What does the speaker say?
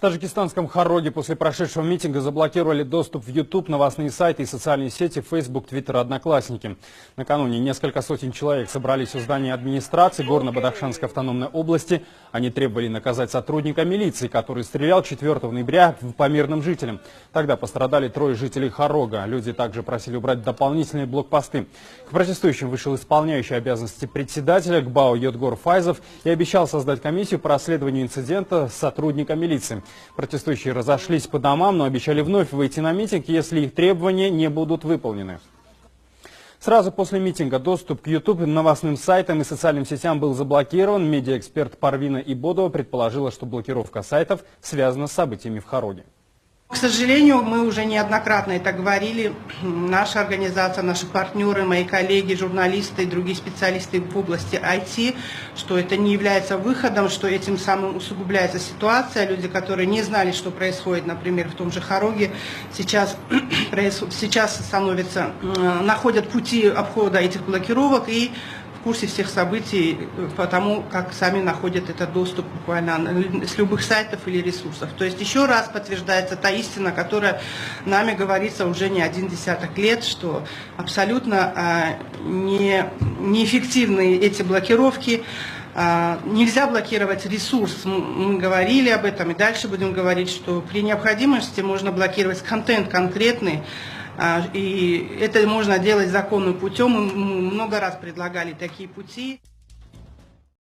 таджикистанском Хороге после прошедшего митинга заблокировали доступ в YouTube, новостные сайты и социальные сети, Facebook, Twitter, Одноклассники. Накануне несколько сотен человек собрались у здания администрации Горно-Бадахшанской автономной области. Они требовали наказать сотрудника милиции, который стрелял 4 ноября по мирным жителям. Тогда пострадали 3 жителей Хорога. Люди также просили убрать дополнительные блокпосты. К протестующим вышел исполняющий обязанности председателя ГБАО Йодгор Файзов и обещал создать комиссию по расследованию инцидента сотрудника милиции. Протестующие разошлись по домам, но обещали вновь выйти на митинг, если их требования не будут выполнены. Сразу после митинга доступ к YouTube, новостным сайтам и социальным сетям был заблокирован. Медиаэксперт Парвина Ибодова предположила, что блокировка сайтов связана с событиями в Хороге. К сожалению, мы уже неоднократно это говорили. Наша организация, наши партнеры, мои коллеги, журналисты и другие специалисты в области IT, что это не является выходом, что этим самым усугубляется ситуация. Люди, которые не знали, что происходит, например, в том же Хороге, сейчас находят пути обхода этих блокировок и в курсе всех событий, потому как сами находят этот доступ буквально с любых сайтов или ресурсов. То есть еще раз подтверждается та истина, которая нами говорится уже не 10 лет, что абсолютно неэффективны эти блокировки. Нельзя блокировать ресурс. Мы говорили об этом и дальше будем говорить, что при необходимости можно блокировать контент конкретный. И это можно делать законным путем. Мы много раз предлагали такие пути.